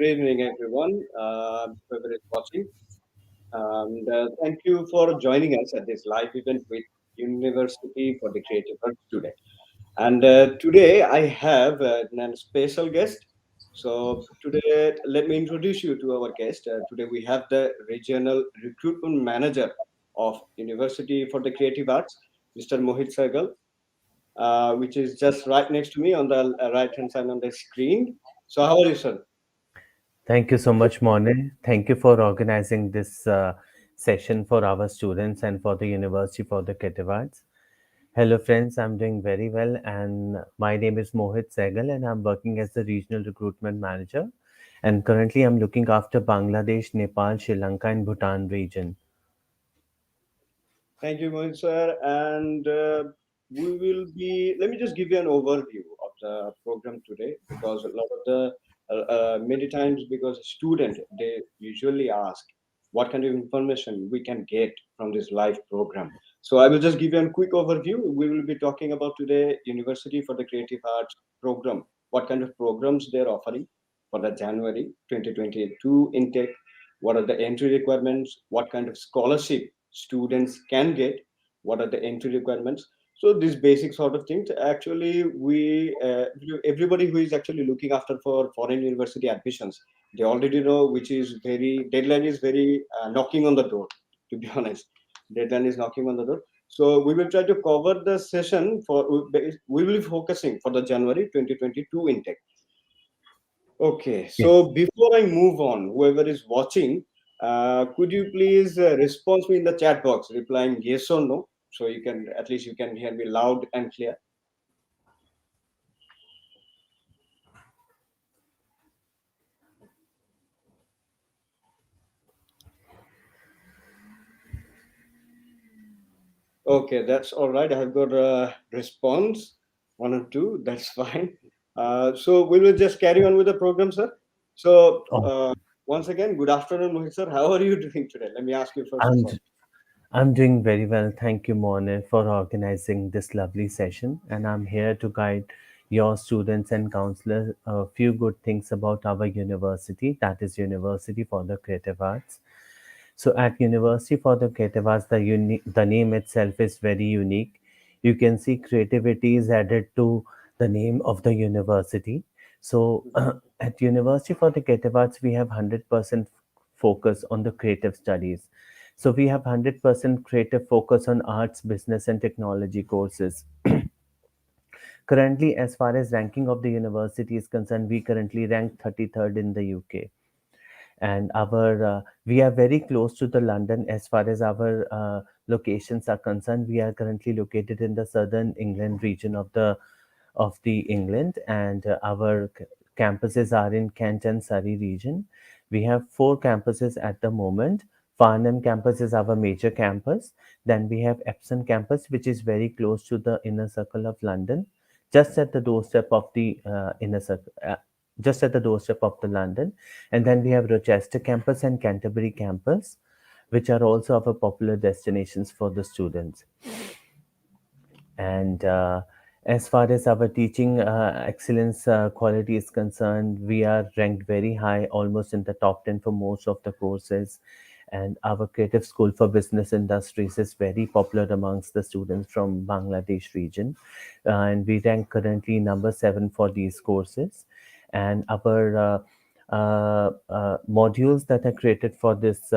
evening, everyone. Whoever is watching, thank you for joining us at this live event with University for the Creative Arts today. And today I have a special guest. So today, let me introduce you to our guest. Today we have the Regional Recruitment Manager of University for the Creative Arts, Mr. Mohit Sehgal, which is just right next to me on the right hand side on the screen. So how are you, sir? Thank you so much, Mone. Thank you for organizing this session for our students and for the University for the Creative Arts. Hello, friends. I'm doing very well, and my name is Mohit Sehgal, and I'm working as the Regional Recruitment Manager. And currently, I'm looking after Bangladesh, Nepal, Sri Lanka, and Bhutan region. Thank you, Mohit sir. And we will be, let me just give you an overview of the program today because a lot of the, many times because a student, they usually ask what kind of information we can get from this live program. So I will just give you a quick overview. We will be talking about today University for the Creative Arts program, what kind of programs they're offering for the January 2022 intake, what are the entry requirements, what kind of scholarship students can get, what are the entry requirements. So these basic sort of things actually we everybody who is actually looking after for foreign university admissions, they already know, which is very deadline is very knocking on the door, to be honest. Deadline is knocking on the door. So we will try to cover the session for, we will be focusing for the January 2022 intake. Okay, Yes. so before I move on, whoever is watching, could you please respond me in the chat box, replying yes or no, so you can, at least you can hear me loud and clear. Okay, that's all right. I have got a response, one or two. That's fine. So we will just carry on with the program, sir. So Oh, once again, good afternoon, Mohit sir. How are you doing today? Let me ask you first of I'm, all. I'm doing very well. Thank you, Mone, for organizing this lovely session. And I'm here to guide your students and counselors a few good things about our university, that is University for the Creative Arts. So at University for the Creative Arts, the name itself is very unique. You can see creativity is added to the name of the university. So at University for the Creative Arts, we have 100% focus on the creative studies. So we have 100% creative focus on arts, business, and technology courses. Currently, as far as ranking of the university is concerned, we currently rank 33rd in the UK, and our we are very close to the London as far as our locations are concerned. We are currently located in the southern England region of the England, and our campuses are in Kent and Surrey region. We have four campuses at the moment. Farnham campus is our major campus. Then we have Epsom campus, which is very close to the inner circle of London, just at the doorstep of the inner circle. Just at the doorstep of the London. And then we have Rochester Campus and Canterbury Campus, which are also our popular destinations for the students. And as far as our teaching excellence quality is concerned, we are ranked very high, almost in the top 10 for most of the courses. And our Creative School for Business Industries is very popular amongst the students from Bangladesh region. And we rank currently number 7 for these courses. And our modules that are created for this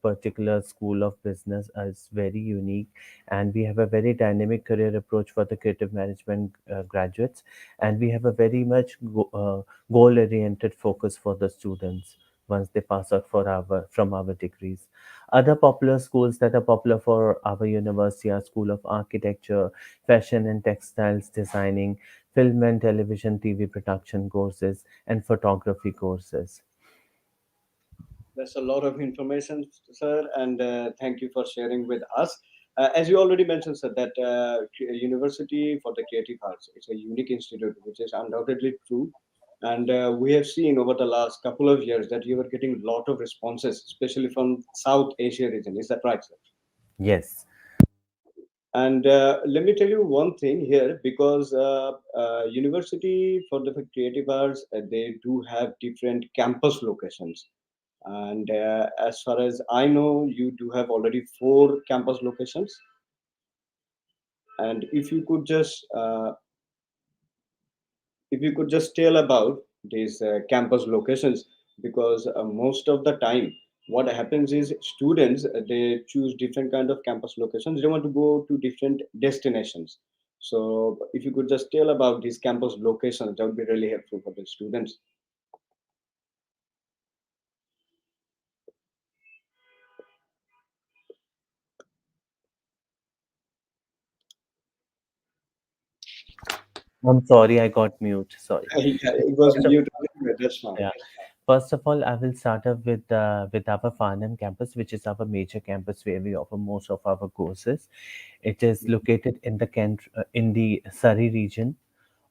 particular school of business is very unique, and we have a very dynamic career approach for the creative management graduates, and we have a very much goal oriented focus for the students once they pass out for our from our degrees. Other popular schools that are popular for our university are School of Architecture, Fashion and Textiles Designing, Film and Television TV Production courses, and photography courses. That's a lot of information, sir, and thank you for sharing with us. As you already mentioned, sir, that University for the Creative Arts is a unique institute, which is undoubtedly true. And we have seen over the last couple of years that you are getting a lot of responses, especially from South Asia region. Is that right, sir? Yes. And let me tell you one thing here, because university for creative arts, they do have different campus locations. And as far as I know, you do have already four campus locations. And if you could just tell about these campus locations, because most of the time what happens is students, they choose different kind of campus locations, they want to go to different destinations. So if you could just tell about these campus locations, that would be really helpful for the students. I'm sorry, I got mute. Sorry. Yeah, So it was first of, muted. That's fine. yeah. First of all, I will start up with our Farnham campus, which is our major campus where we offer most of our courses. It is located in the in the Surrey region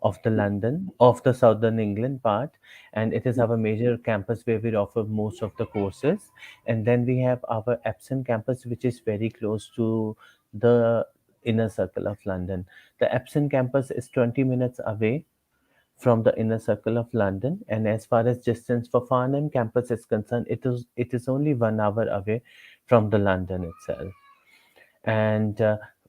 of the London, of the southern England part, and it is our major campus where we offer most of the courses. And then we have our Epsom campus, which is very close to the inner circle of London. The Epsom campus is 20 minutes away from the inner circle of London. And as far as distance for Farnham campus is concerned, it is only 1 hour away from the London itself. And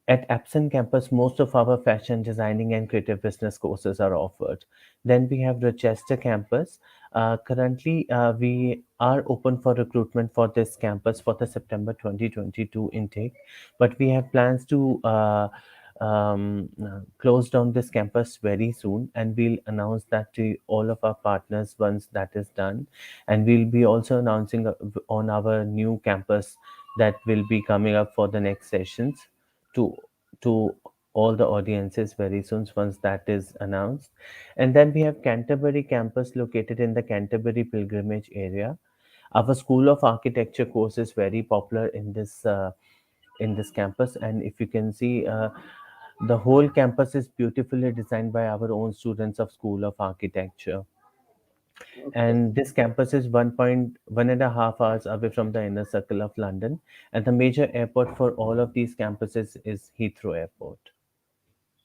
at Epson campus, most of our fashion designing and creative business courses are offered. Then we have Rochester campus. Currently, we are open for recruitment for this campus for the September 2022 intake, but we have plans to close down this campus very soon, and we'll announce that to all of our partners once that is done. And we'll be also announcing on our new campus that will be coming up for the next sessions to to all the audiences very soon once that is announced. And then we have Canterbury campus located in the Canterbury pilgrimage area. Our School of Architecture course is very popular in this campus, and if you can see, the whole campus is beautifully designed by our own students of School of Architecture. Okay. And this campus is 1.5 hours away from the inner circle of London. And the major airport for all of these campuses is Heathrow Airport.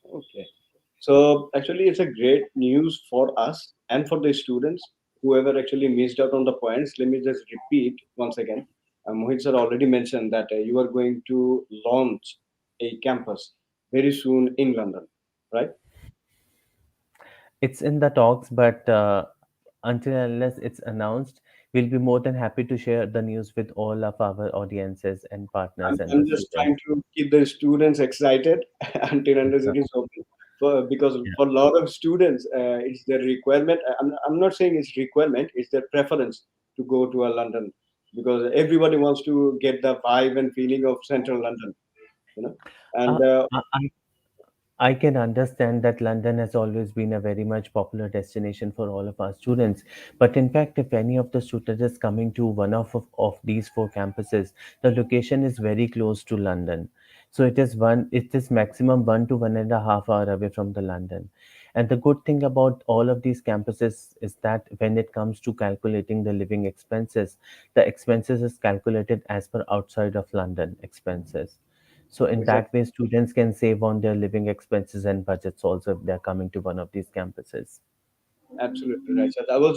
Okay. So actually, it's a great news for us and for the students. Whoever actually missed out on the points, let me just repeat once again. Mohit sir already mentioned that you are going to launch a campus very soon in London, right? It's in the talks, but until and unless it's announced, we'll be more than happy to share the news with all of our audiences and partners and I'm the just students. trying to keep the students excited until unless it is open. Because Yeah, for a lot of students, it's their requirement. I'm not saying it's requirement, it's their preference to go to a London, because everybody wants to get the vibe and feeling of central London, you know. Uh, And I can understand that London has always been a very much popular destination for all of our students. But in fact, if any of the students is coming to one of these four campuses, the location is very close to London. So it is maximum 1 to 1.5 hour away from the London. And the good thing about all of these campuses is that when it comes to calculating the living expenses, the expenses is calculated as per outside of London expenses. So in exactly. that way, students can save on their living expenses and budgets also if they're coming to one of these campuses. Absolutely right. So I was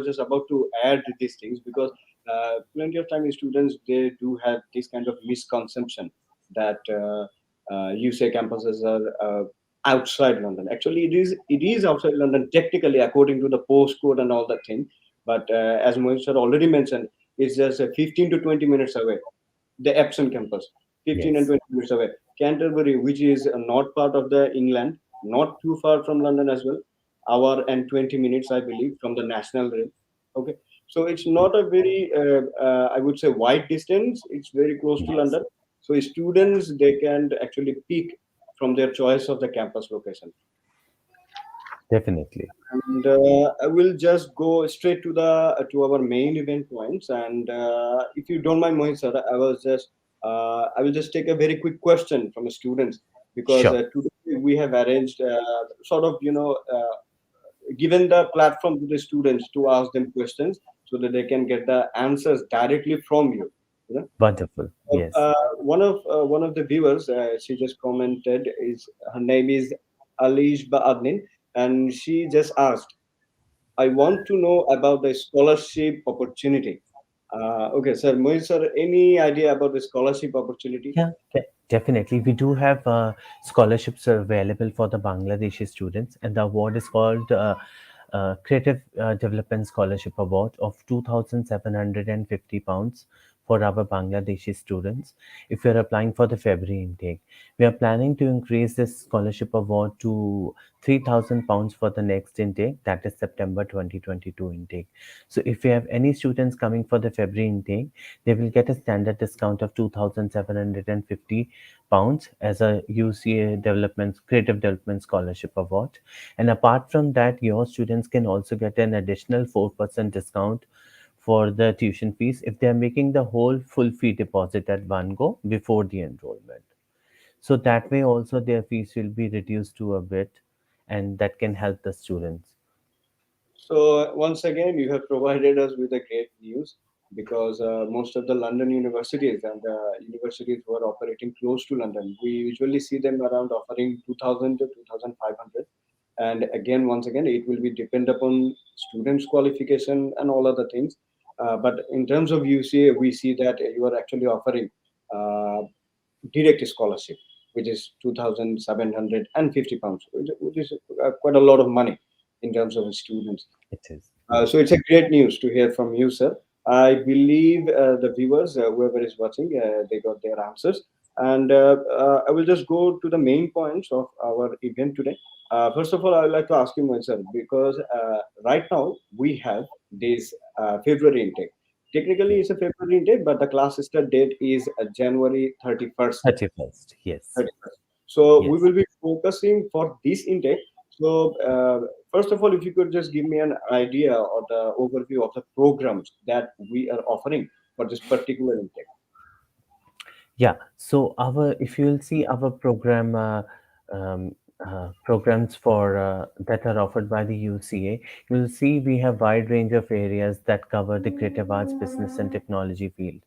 just about to add these things, because plenty of time students, they do have this kind of misconception that UCA campuses are outside London. Actually, it is outside London technically according to the postcode and all that thing. But as Mohit sir already mentioned, it's just 15 to 20 minutes away, the Epsom campus, 15 and Yes, 20 minutes away. Canterbury, which is not part of the England, not too far from London as well, hour and 20 minutes, I believe, from the national rail. Okay, so it's not a very, I would say, wide distance. It's very close to yes, London. So students, they can actually pick from their choice of the campus location. definitely. And I will just go straight to our main event points. And if you don't mind, Mohit sir, I will just take a very quick question from the students, because Sure. today we have arranged sort of, given the platform to the students to ask them questions so that they can get the answers directly from you. Wonderful. Yes. One of the viewers, she just commented, is her name is Alishba Adnin, and she just asked, "I want to know about the scholarship opportunity." Okay, sir, Mohit sir, any idea about the scholarship opportunity? Yeah, definitely. We do have scholarships available for the Bangladeshi students, and the award is called Creative Development Scholarship Award of £2,750 for our Bangladeshi students. If you're applying for the February intake, we are planning to increase this scholarship award to £3,000 for the next intake, that is September 2022 intake. So if you have any students coming for the February intake, they will get a standard discount of £2,750 as a UCA Development Creative Development Scholarship Award. And apart from that, your students can also get an additional 4% discount for the tuition fees if they are making the whole full fee deposit at one go before the enrollment. So that way also their fees will be reduced to a bit, and that can help the students. So once again, you have provided us with a great news because most of the London universities and universities who are operating close to London, we usually see them around offering 2,000 to 2,500. And again, once again, it will be depend upon students' qualification and all other things. But in terms of UCA, we see that you are actually offering uh, direct scholarship, which is £2,750, which is quite a lot of money in terms of students. It is. So Yes. it's a great news to hear from you, sir. I believe the viewers, whoever is watching, they got their answers. And I will just go to the main points of our event today. First of all, I would like to ask you, myself, because right now we have this February intake. Technically, Yes. it's a February intake, but the class start date is January 31st. 31st. Yes. 31st. So we Yes. will be focusing for this intake. So first of all, if you could just give me an idea or the overview of the programs that we are offering for this particular intake. Yeah. So our, if you'll see our um, programs for that are offered by the UCA, you'll see we have wide range of areas that cover the creative arts, business, and technology field.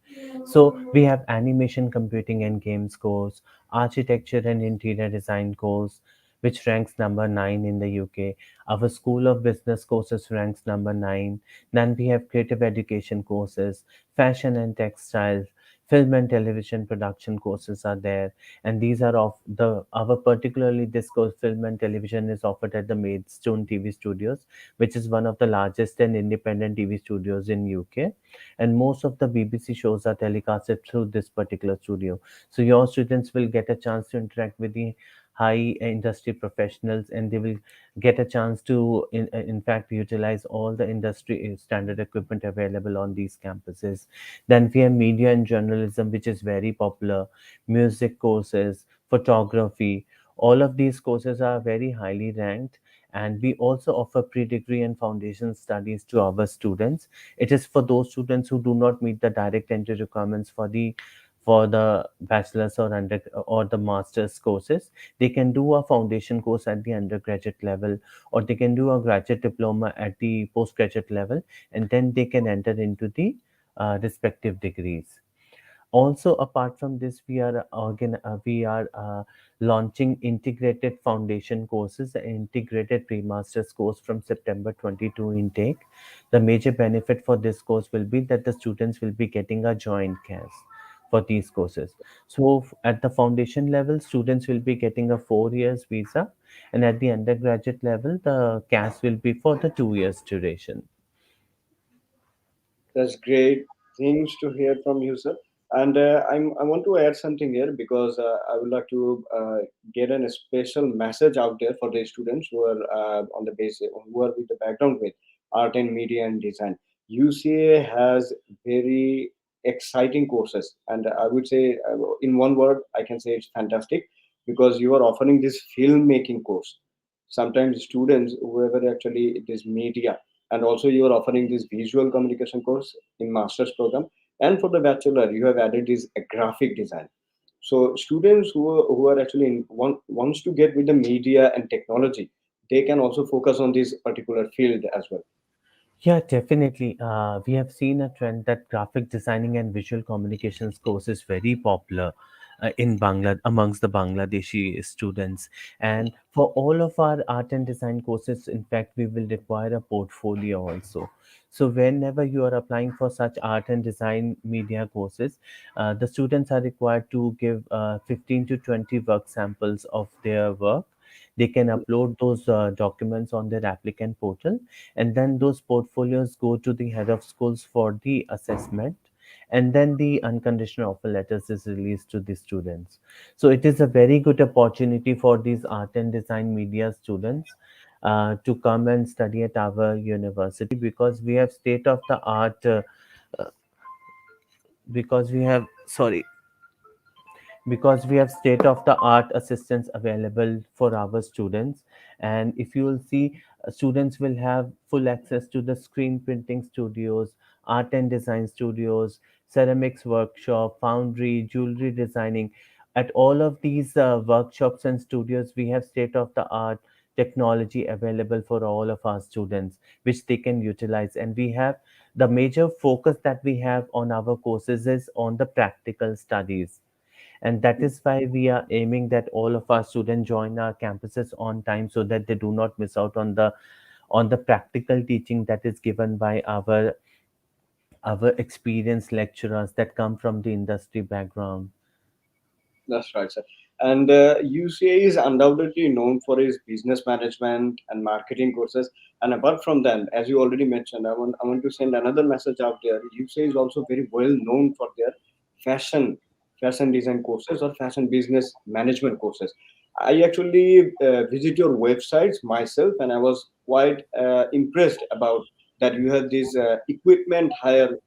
So we have animation, computing, and games course, architecture and interior design course, which ranks number 9 in the UK. Our School of Business courses ranks number 9. Then we have creative education courses, fashion and textiles, film and television production courses are there, and these are of the our particularly this course film and television is offered at the Maidstone TV Studios, which is one of the largest and independent TV studios in UK, and most of the BBC shows are telecasted through this particular studio. So your students will get a chance to interact with the high industry professionals, and they will get a chance to in fact utilize all the industry standard equipment available on these campuses. Then we have media and journalism, which is very popular, music courses, photography. All of these courses are very highly ranked. And we also offer pre-degree and foundation studies to our students. It is for those students who do not meet the direct entry requirements for the bachelor's or under or the master's courses. They can do a foundation course at the undergraduate level, or they can do a graduate diploma at the postgraduate level, and then they can enter into the respective degrees. Also, apart from this, we are launching integrated foundation courses, integrated pre-masters course from September 22 intake. The major benefit for this course will be that the students will be getting a joint CAS for these courses. So at the foundation level, students will be getting a 4 years visa, and at the undergraduate level, the CAS will be for the 2 years duration. That's great things to hear from you, sir. And I want to add something here because I would like to get a special message out there for the students who are on the basic, who are with the background with art and media and design. UCA has very exciting courses, and I would say, in one word, I can say it's fantastic because you are offering this filmmaking course. Sometimes students, whoever actually it is media, and also you are offering this visual communication course in master's program, and for the bachelor you have added this graphic design. So students who are actually wants to get with the media and technology, they can also focus on this particular field as well. Yeah, definitely. We have seen a trend that graphic designing and visual communications course is very popular in Bangla amongst the Bangladeshi students. And for all of our art and design courses, in fact, we will require a portfolio also. So whenever you are applying for such art and design media courses, the students are required to give 15 to 20 work samples of their work. They can upload those documents on their applicant portal, and then those portfolios go to the head of schools for the assessment, and then the unconditional offer letters is released to the students. So it is a very good opportunity for these art and design media students to come and study at our university, because we have state of the art uh, because we have sorry because we have state of the art assistants available for our students. And if you will see, students will have full access to the screen printing studios, art and design studios, ceramics workshop, foundry, jewelry designing. At all of these workshops and studios, we have state of the art technology available for all of our students, which they can utilize. And we have the major focus that we have on our courses is on the practical studies, and that is why we are aiming that all of our students join our campuses on time, so that they do not miss out on the practical teaching that is given by our experienced lecturers that come from the industry background. That's right, sir. And UCA is undoubtedly known for its business management and marketing courses. And apart from that, as you already mentioned, I want to send another message out there. UCA is also very well known for their fashion fashion design courses or fashion business management courses. I actually visit your websites myself, and I was quite impressed about that you have these equipment hire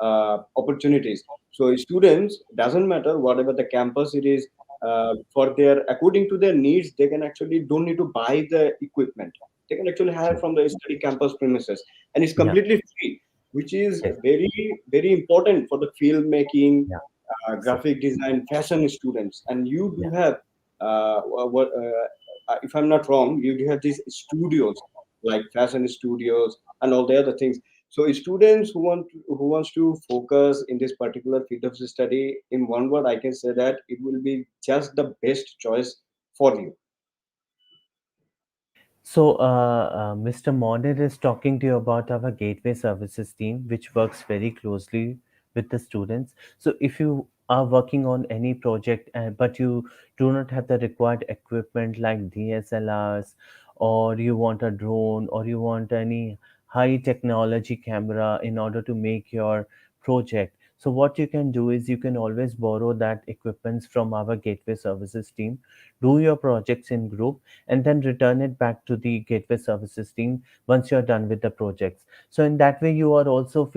opportunities. So students, doesn't matter whatever the campus it is, for their according to their needs, they can actually don't need to buy the equipment. They can actually hire True. from the study campus premises, and it's Yeah. completely free, which is Yes. very important for the filmmaking, Yeah. So. graphic design, fashion students. And you Yeah. do have, what if I'm not wrong, you do have these studios like fashion studios and all the other things. So students who wants to focus in this particular field of study, in one word, I can say that it will be just the best choice for you. So, Mr. Monir is talking to you about our gateway services team, which works very closely with the students. So, if you are working on any project, but you do not have the required equipment like DSLRs, or you want a drone, or you want any high technology camera in order to make your project. So, what you can do is you can always borrow that equipment from our gateway services team, do your projects in group, and then return it back to the gateway services team once you're done with the projects. So in that way, you are also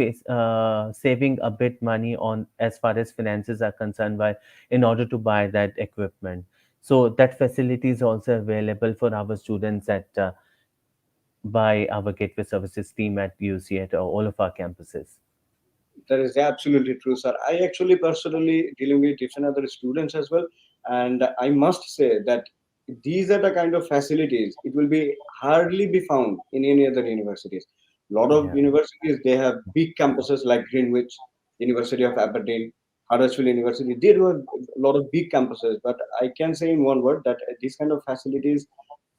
saving a bit money on as far as finances are concerned, by in order to buy that equipment. So that facility is also available for our students at by our gateway services team at UC at all of our campuses. That is absolutely true, sir. I actually personally dealing with different other students as well, and I must say that these are the kind of facilities it will be hardly be found in any other universities. A lot of Yeah. universities they have big campuses like Greenwich, University of Aberdeen, Huddersfield University. They do have a lot of big campuses, but I can say in one word that these kind of facilities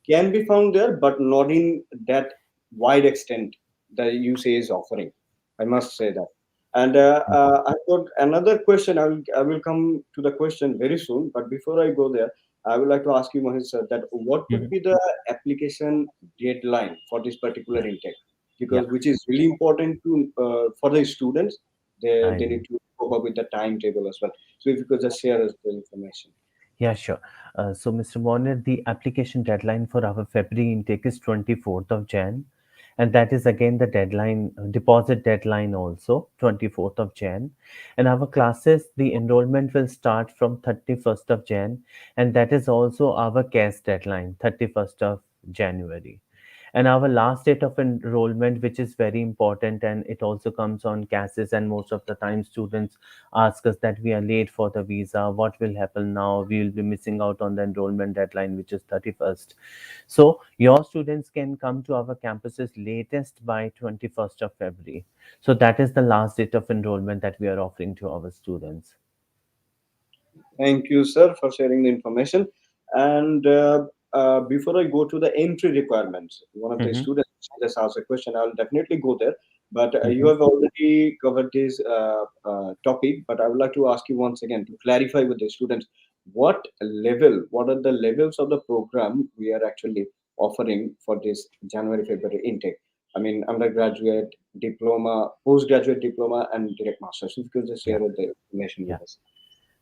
can be found there, but not in that wide extent the UCA is offering. I must say that. And I've got another question. I will come to the question very soon. But before I go there, I would like to ask you, Mohit sir, that what would Mhm. be the application deadline for this particular Yeah. intake? Yeah. Because which is really important to for the students. They I need to cope up with the timetable as well. So if you could just share us the information. Yeah, sure. So, Mr. Warner, the application deadline for our February intake is 24th of Jan. And that is again the deadline, deposit deadline also, 24th of Jan. And our classes, the enrollment will start from 31st of Jan. And that is also our CAS deadline, 31st of January. And our last date of enrollment, which is very important, and it also comes on cases, and most of the time students ask us that we are late for the visa, what will happen now, we will be missing out on the enrollment deadline, which is 31st. So your students can come to our campuses latest by 21st of February. So that is the last date of enrollment that we are offering to our students. Thank you, sir, for sharing the information. And before I go to the entry requirements, one of the Hmm. students just asked a question. I'll definitely go there. But you Hmm. have already covered this topic. But I would like to ask you once again to clarify with the students what are the levels of the program we are actually offering for this January February intake. I mean, undergraduate, diploma, postgraduate diploma, and direct masters. If you could just Yeah, share the information yeah. with us.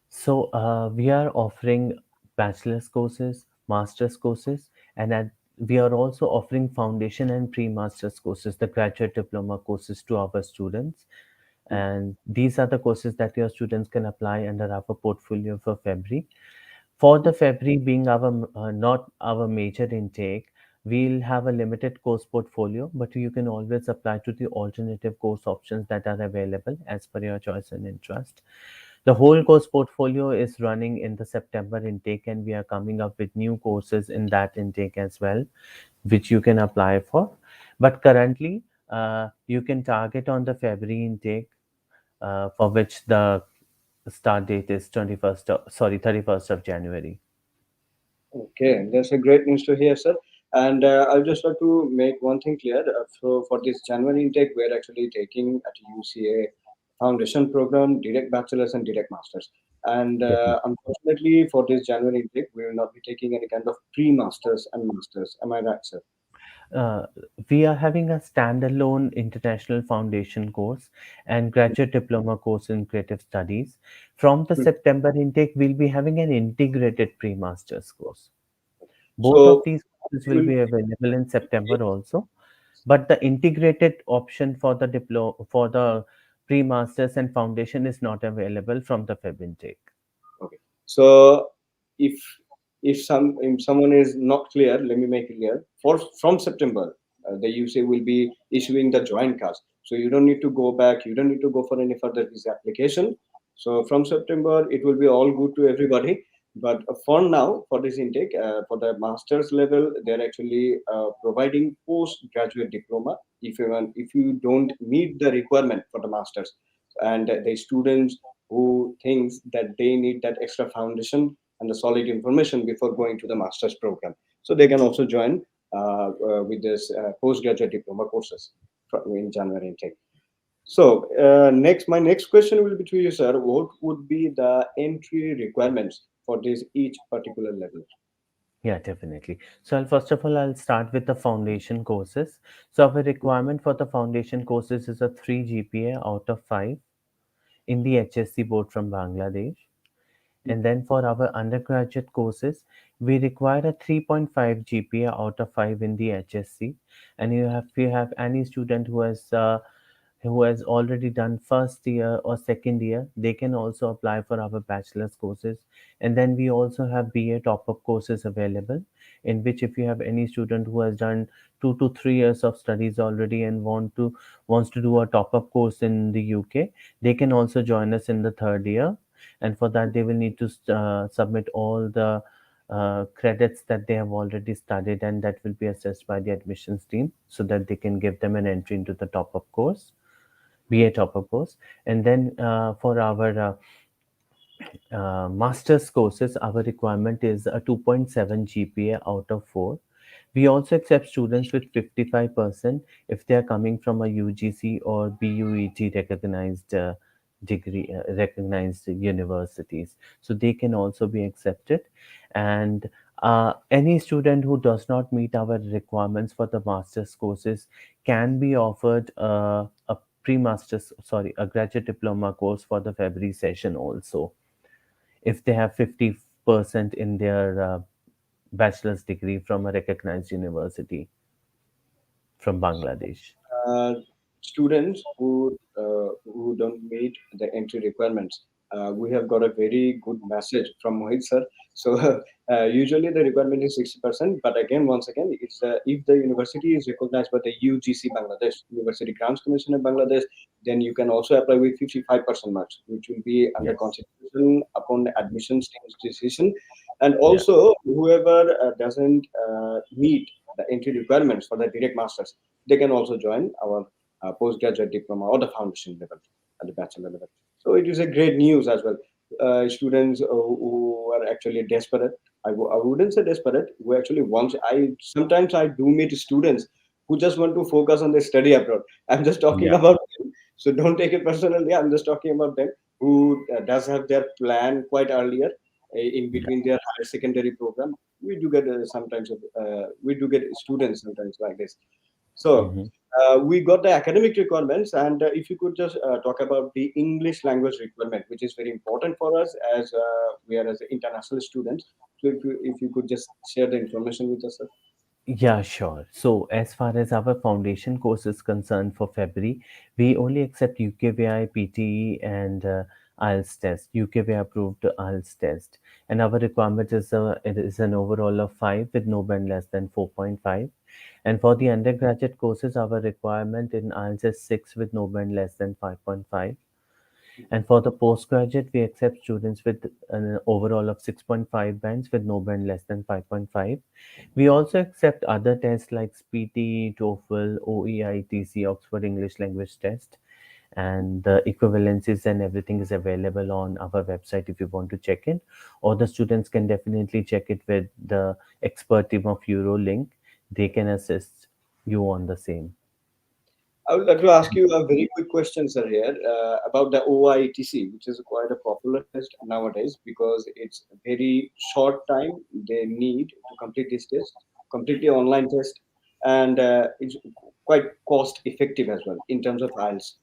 So we are offering bachelor's courses, master's courses, and we are also offering foundation and pre-master's courses, the graduate diploma courses to our students. And these are the courses that your students can apply under our portfolio for February. For the February being our not our major intake, we'll have a limited course portfolio, but you can always apply to the alternative course options that are available as per your choice and interest. The whole course portfolio is running in the September intake, and we are coming up with new courses in that intake as well, which you can apply for. But currently, you can target on the February intake, for which the start date is 31st of January. Okay, that's a great news to hear, sir. And I'll just like to make one thing clear. So for this January intake, we're actually taking at UCA foundation program, direct bachelor's and direct masters. And Definitely. unfortunately, for this January intake, we will not be taking any kind of pre-masters and masters. Am I right, sir? Uh, we are having a standalone international foundation course and graduate diploma course in creative studies. From the Hmm. September intake, we'll be having an integrated pre-master's course. Both of So these courses it will will be available in September also, but the integrated option for the pre-masters and foundation is not available from the Feb intake. okay. So if if someone is not clear, let me make it clear. For from September, the UCA will be issuing the joint cast. So you don't need to go back. You don't need to go for any further visa application. So from September, it will be all good to everybody. But for now, for this intake, for the master's level, they're actually providing postgraduate diploma. If you don't meet the requirement for the masters, and the students who thinks that they need that extra foundation and the solid information before going to the master's program. So they can also join with this postgraduate diploma courses in January intake. So my next question will be to you, sir. What would be the entry requirements for this each particular level? Yeah, definitely. So first of all, I'll start with the foundation courses. So our requirement for the foundation courses is a 3 GPA out of 5 in the HSC board from Bangladesh. And then for our undergraduate courses, we require a 3.5 GPA out of 5 in the HSC. And if you have any student who has already done first year or second year, they can also apply for our bachelor's courses. And then we also have BA top-up courses available, in which if you have any student who has done 2 to 3 years of studies already and wants to do a top-up course in the UK, they can also join us in the third year. And for that, they will need to submit all the credits that they have already studied, and that will be assessed by the admissions team so that they can give them an entry into the top-up course, BA top-up course. And then for our master's courses, our requirement is a 2.7 GPA out of 4. We also accept students with 55% if they are coming from a UGC or BUET recognized recognized universities. So they can also be accepted. And any student who does not meet our requirements for the master's courses can be offered a graduate diploma course for the February session also, if they have 50% in their bachelor's degree from a recognized university from Bangladesh. uh, Students who don't meet the entry requirements, we have got a very good message from Mohit sir. So usually the requirement is 60%, but again, once again, it's if the university is recognized by the UGC Bangladesh, University Grants Commission of Bangladesh, then you can also apply with 55% marks, which will be under Yes. consideration upon the admission stage decision. And Yeah. also, whoever doesn't meet the entry requirements for the direct masters, they can also join our postgraduate diploma or the foundation level at the bachelor level. So it is a great news as well. Students who are actually desperate. I wouldn't say desperate. Who actually wants. I sometimes I do meet students who just want to focus on their study abroad. I'm just talking Yeah. about them, so don't take it personally. I'm just talking about them who does have their plan quite earlier in Yeah. between their higher secondary program. We do get sometimes we do get students sometimes like this. So Hmm. we got the academic requirements, and if you could just talk about the English language requirement, which is very important for us as we are as international students. So if you could just share the information with us, sir. Yeah, sure. So, as far as our foundation course is concerned for February, we only accept UKVI, PTE, and IELTS test, UKVI approved IELTS test. And our requirement is it is an overall of 5 with no band less than 4.5. And for the undergraduate courses, our requirement in IELTS is 6 with no band less than 5.5. And for the postgraduate, we accept students with an overall of 6.5 bands with no band less than 5.5. We also accept other tests like SPT, TOEFL, OEITC, Oxford English Language Test, and the equivalencies and everything is available on our website if you want to check it. Or the students can definitely check it with the expert team of Eurolink. They can assist you on the same. I would like to ask you a very quick question, sir, here about the OITC, which is quite a popular test nowadays because it's a very short time they need to complete this test, completely online test, and it's quite cost effective as well in terms of IELTS.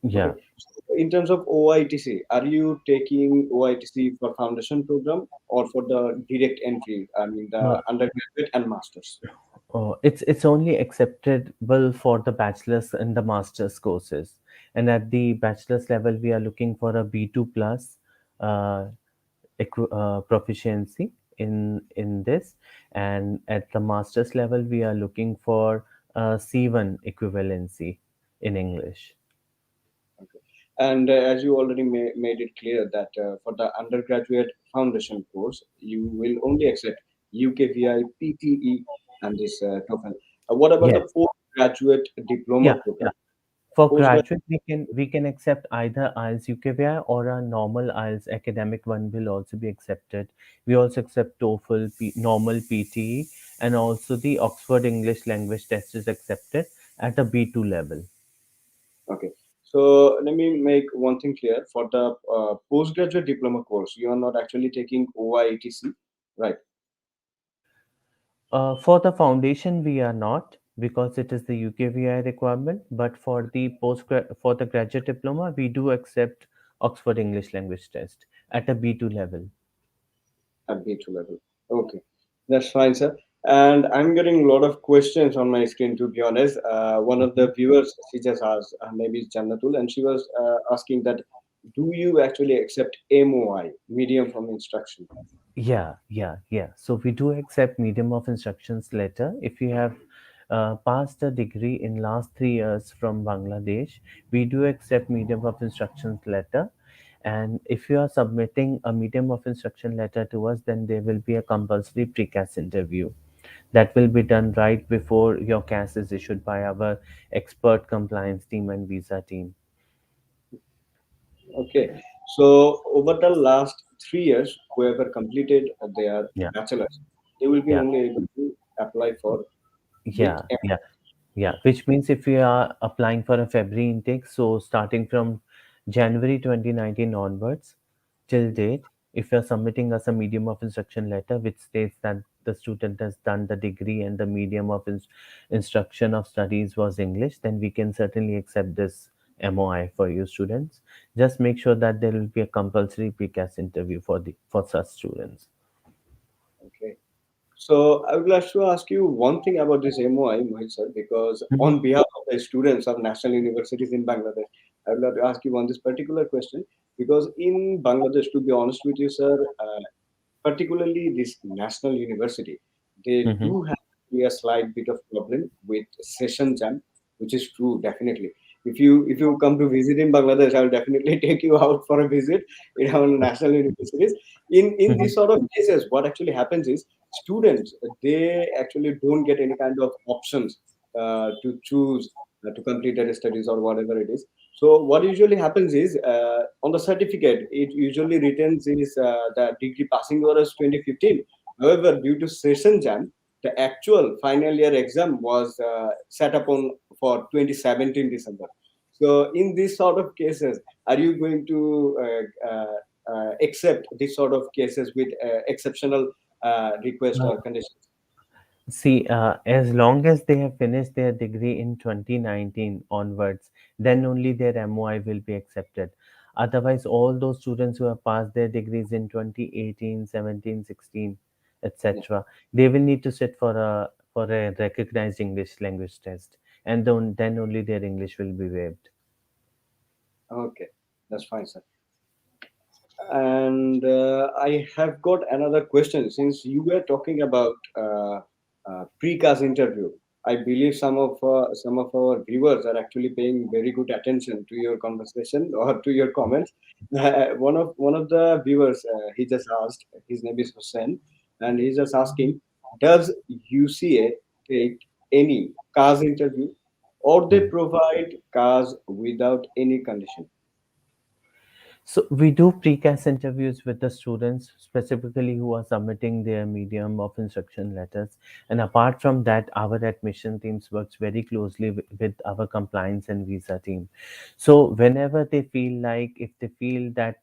Okay. Yeah. So in terms of OITC, are you taking OITC for foundation program or for the direct entry? I mean, Uh, the undergraduate and masters. it's only acceptable for the bachelor's and the master's courses. And at the bachelor's level, we are looking for a B2 plus uh, proficiency in this, and at the master's level, we are looking for C1 equivalency in English. Okay. And as you already made it clear that for the undergraduate foundation course, you will only accept UKVI, PTE, and this TOEFL. What about the Yes. postgraduate diploma Yeah. Yeah. program? For Postgraduate. graduate, we can accept either IELTS UKVI or a normal IELTS academic one will also be accepted. We also accept TOEFL, normal PTE, and also the Oxford English Language Test is accepted at a B2 level. Okay. So let me make one thing clear. For the postgraduate diploma course, you are not actually taking OITC, right? For the foundation, we are not because it is the UKVI requirement. But for the for the graduate diploma, we do accept Oxford English Language Test at a B2 level. At B2 level. Okay, that's fine, sir. And I'm getting a lot of questions on my screen, to be honest. One of Mhm. the viewers, she just asked, her name is Jannatul, and she was asking that, do you actually accept MOI, medium from instruction? Yeah. So we do accept medium of instructions letter. If you have passed a degree in last 3 years from Bangladesh, we do accept medium of instructions letter. And if you are submitting a medium of instruction letter to us, then there will be a compulsory precast interview that will be done right before your CAS is issued by our expert compliance team and visa team. Okay, so over the last 3 years, whoever completed their Yeah, bachelor's, they will be yeah, only able to apply for with yeah, yeah. Yeah, which means if we are applying for a February intake, so starting from January 2019 onwards till date, if you're submitting us a medium of instruction letter which states that the student has done the degree and the medium of instruction of studies was English, then we can certainly accept this MOI for you students. Just make sure that there will be a compulsory PCAS interview for such students. okay. So I would like to ask you one thing about this MOI, Mohit sir, because Mhm. on behalf of the students of national universities in Bangladesh, I would like to ask you on this particular question because in Bangladesh, to be honest with you, sir, particularly this national university, they Mm-hmm. do have a slight bit of problem with session jam, which is true definitely. If you come to visit in Bangladesh, I'll definitely take you out for a visit in our national universities. In Mm-hmm. these sort of cases, what actually happens is students, they actually don't get any kind of options to choose to complete their studies or whatever it is. So what usually happens is on the certificate, it usually returns is the degree passing year is 2015. However, due to session jam, the actual final year exam was set upon for 2017 December. So in these sort of cases, are you going to accept these sort of cases with exceptional request or conditions? See, as long as they have finished their degree in 2019 onwards, then only their MOI will be accepted. Otherwise, all those students who have passed their degrees in 2018, 17, 16, Yeah. etc., they will need to sit for a recognized English language test, and then only their English will be waived. Okay, that's fine, sir. And I have got another question. Since you were talking about precast interview, I believe some of our viewers are actually paying very good attention to your conversation or to your comments. One of the viewers, he just asked. His name is Hussein, and he's just asking, does UCA take any cars interview, or they Mhm. provide cars without any condition? So we do precast interviews with the students specifically who are submitting their medium of instruction letters. And apart from that, our admission teams works very closely with our compliance and visa team. So whenever they feel like, if they feel that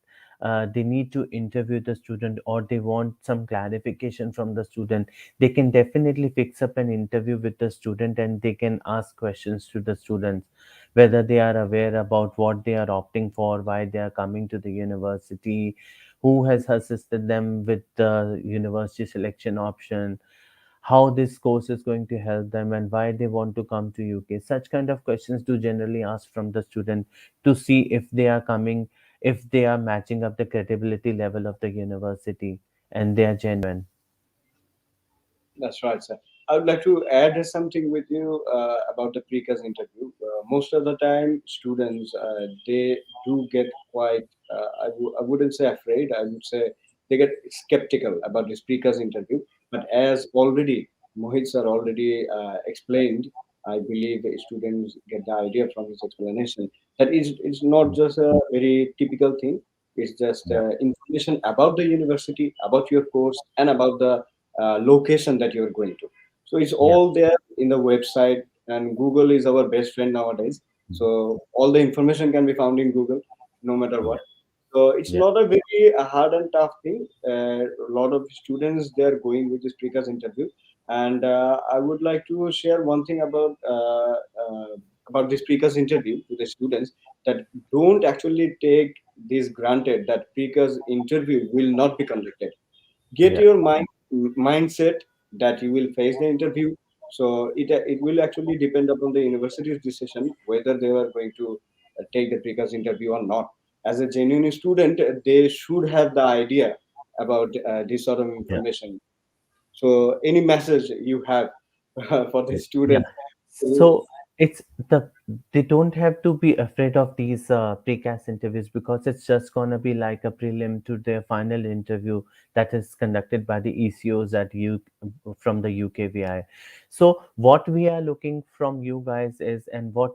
they need to interview the student or they want some clarification from the student, they can definitely fix up an interview with the student and they can ask questions to the students, whether they are aware about what they are opting for, why they are coming to the university, who has assisted them with the university selection option, how this course is going to help them, and why they want to come to UK. Such kind of questions do generally ask from the student to see if they are coming, if they are matching up the credibility level of the university and they are genuine. That's right, sir. I would like to add something with you about the precast interview. Most of the time, students they do get quite. I wouldn't say afraid. I would say they get skeptical about this precast interview. But as already Mohit sir already explained, I believe the students get the idea from his explanation that is it's not just a very typical thing. It's just Yeah. information about the university, about your course, and about the location that you're going to. So it's Yeah. all there in the website, and Google is our best friend nowadays. So all the information can be found in Google, no matter Yeah. what. So it's Yeah. not a very hard and tough thing. A lot of students they are going with this precast interview, and I would like to share one thing about this precast interview to the students that don't actually take this granted that precast interview will not be conducted. Get Yeah. your mindset that you will face the interview. So it will actually depend upon the university's decision whether they are going to take the precast interview or not. As a genuine student, they should have the idea about this sort of Yeah. information. So any message you have for the Yeah. students? So it's the they don't have to be afraid of these precast interviews because it's just gonna be like a prelim to their final interview that is conducted by the ECOs at you from the UKVI. So what we are looking from you guys is, and what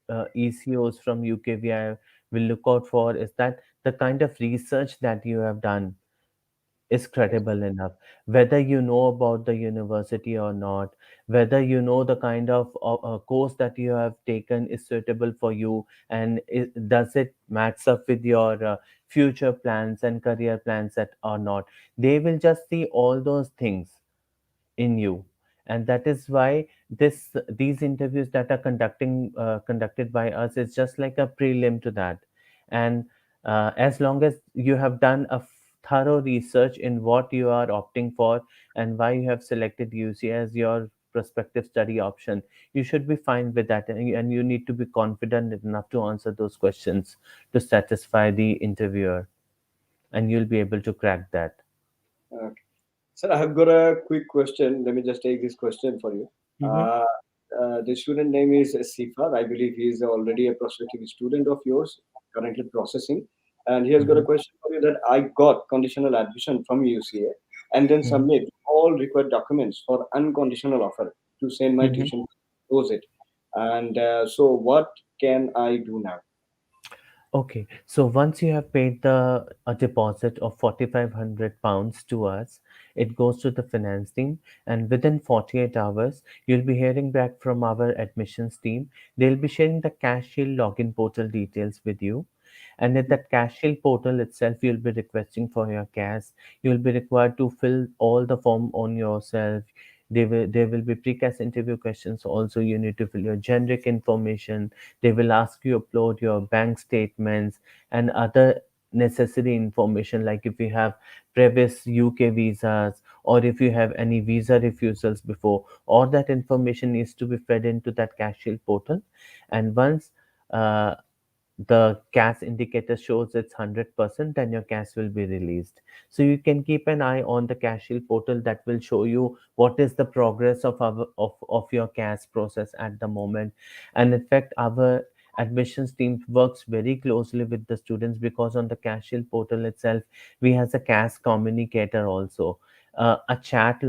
ECOs from UKVI will look out for is that the kind of research that you have done is Yes, credible enough, whether you know about the university or not, whether you know the kind of course that you have taken is suitable for you, and does it match up with your future plans and career plans that or not. They will just see all those things in you, and that is why these interviews that are conducted by us is just like a prelim to that. And as long as you have done a thorough research in what you are opting for and why you have selected UC as your prospective study option, you should be fine with that, and you need to be confident enough to answer those questions to satisfy the interviewer, and you'll be able to crack that. Okay. Sir, I have got a quick question. Let me just take this question for you. Mm-hmm. Uh, the student name is Sifar. I believe he is already a prospective student of yours, currently processing. And he has got a Mm-hmm. question for you that I got conditional admission from UCA and then Mm-hmm. submit all required documents for unconditional offer to send my Mm-hmm. tuition deposit. And so, what can I do now? Okay, so once you have paid the a deposit of £4,500 to us, it goes to the finance team, and within 48 hours, you'll be hearing back from our admissions team. They'll be sharing the Cash Shield login portal details with you, and at that Cash Shield portal itself, you'll be requesting for your cash. You'll be required to fill all the form on yourself. There will be precast interview questions. Also, you need to fill your generic information. They will ask you upload your bank statements and other necessary information, like if you have previous UK visas or if you have any visa refusals before. All that information needs to be fed into that Cash Shield portal, and once uh, the gas indicator shows it's 100%, then your gas will be released. So you can keep an eye on the cash shield portal. That will show you what is the progress of your gas process at the moment. And in fact, our admissions team works very closely with the students, because on the cash shield portal itself we has a gas communicator also, a chat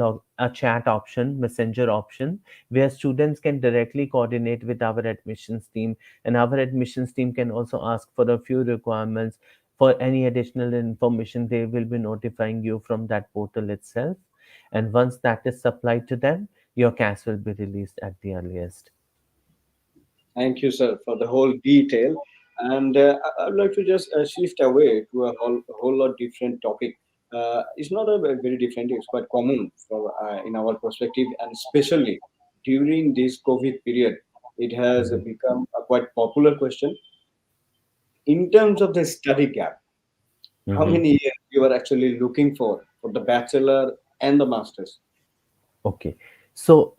option, messenger option, where students can directly coordinate with our admissions team, and our admissions team can also ask for a few requirements. For any additional information, they will be notifying you from that portal itself, and once that is supplied to them, your cash will be released at the earliest. Thank you, sir, for the whole detail. And I'd like to just shift away to a whole lot different topic. It's not a very different; it's quite common for in our perspective, and especially during this COVID period, it has Mhm. become a quite popular question in terms of the study gap. How Mhm. many years you are actually looking for the bachelor and the masters? Okay. So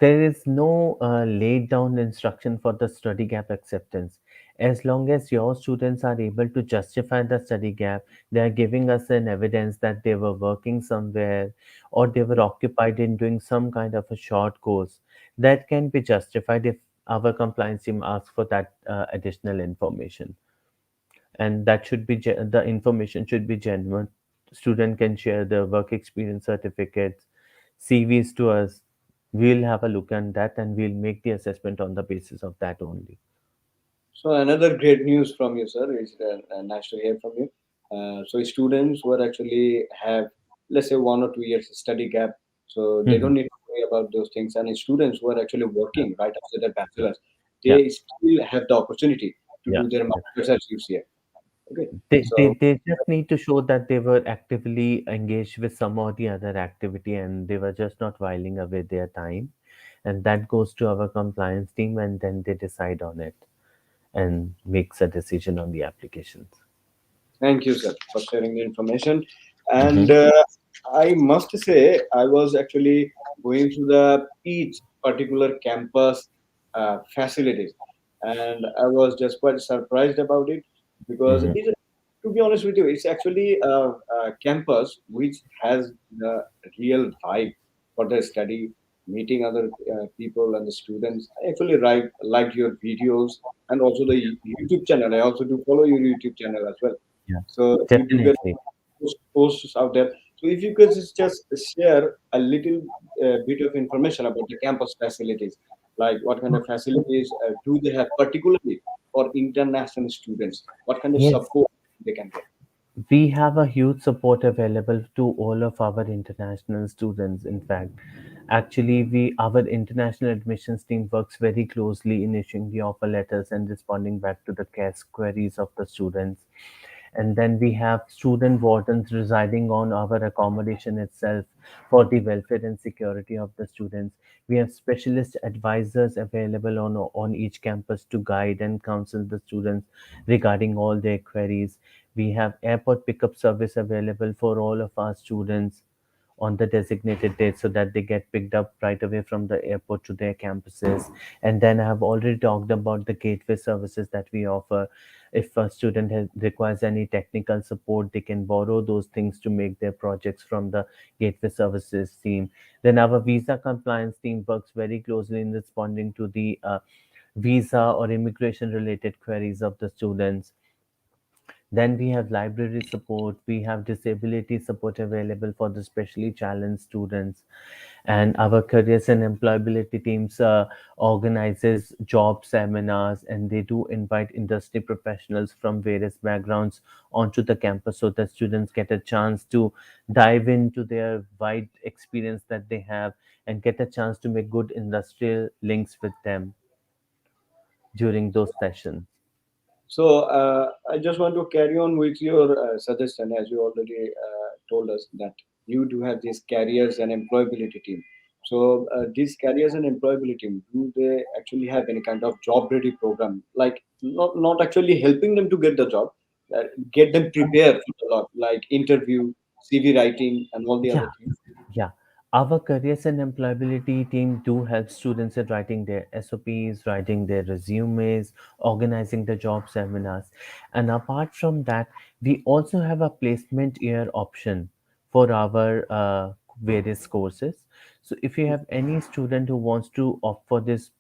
there is no laid down instruction for the study gap acceptance. As long as your students are able to justify the study gap, they are giving us an evidence that they were working somewhere or they were occupied in doing some kind of a short course. That can be justified if our compliance team asks for that additional information, and that should be the information should be genuine. Student can share their work experience certificates, CVs to us. We'll have a look at that and we'll make the assessment on the basis of that only. So another great news from you, sir, is nice to hear from you. So students who are actually have, let's say, 1 or 2 years study gap, so they don't Mhm. need to worry about those things. And students who are actually working right after their bachelors, Yeah, they still have the opportunity to yeah. do their masters at UCA. Okay, so They just need to show that they were actively engaged with some or the other activity and they were just not whiling away their time. And that goes to our compliance team, and then they decide on it and makes a decision on the applications. thank you, sir, for sharing the information. And Mm-hmm. I must say, I was actually going to the each particular campus facilities, and I was just quite surprised about it because Mm-hmm. to be honest with you, it's actually a campus which has the real vibe for the study, meeting other people and the students. I actually liked your videos and also the YouTube channel. I also do follow your YouTube channel as well. Yeah, So you do get definitely. posts out there. So if you could just share a little bit of information about the campus facilities, like what kind of facilities do they have, particularly for international students? What kind of Yes, support they can get? we have a huge support available to all of our international students. In fact, actually, our international admissions team works very closely in issuing the offer letters and responding back to the case queries of the students. And then we have student wardens residing on our accommodation itself for the welfare and security of the students. We have specialist advisors available on each campus to guide and counsel the students regarding all their queries. We have airport pickup service available for all of our students on the designated date, so that they get picked up right away from the airport to their campuses. And then I have already talked about the gateway services that we offer. If a student requires any technical support, they can borrow those things to make their projects from the gateway services team. Then our visa compliance team works very closely in responding to the visa or immigration related queries of the students. Then we have library support, we have disability support available for the specially challenged students, and our careers and employability teams organizes job seminars, and they do invite industry professionals from various backgrounds onto the campus so that students get a chance to dive into their wide experience that they have and get a chance to make good industrial links with them during those sessions. So I just want to carry on with your suggestion, as you already told us that you do have this careers and employability team. So these careers and employability team, do they actually have any kind of job ready program? Like not actually helping them to get the job, get them prepared for the job, like interview, CV writing, and all the other Yeah, things. yeah. Our careers and employability team do help students in writing their SOPs, writing their resumes, organizing the job seminars. And apart from that, we also have a placement year option for our various courses. So if you have any student who wants to opt for this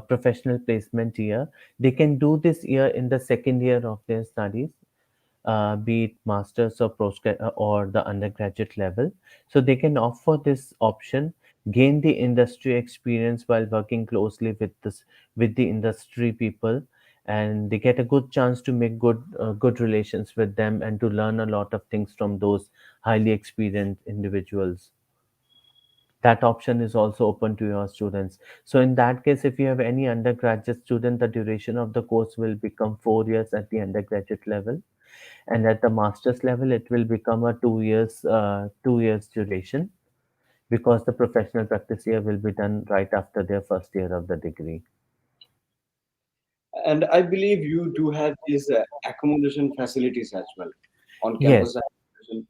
professional placement year, they can do this year in the second year of their studies, be it masters or or the undergraduate level. So they can opt for this option, gain the industry experience while working closely with this with the industry people, and they get a good chance to make good relations with them and to learn a lot of things from those highly experienced individuals. That option is also open to your students. So in that case, if you have any undergraduate student, the duration of the course will become 4 years at the undergraduate level, and at the master's level it will become a 2 years duration, because the professional practice year will be done right after their first year of the degree. And I believe you do have these accommodation facilities as well on Yes. campus. Accommodation.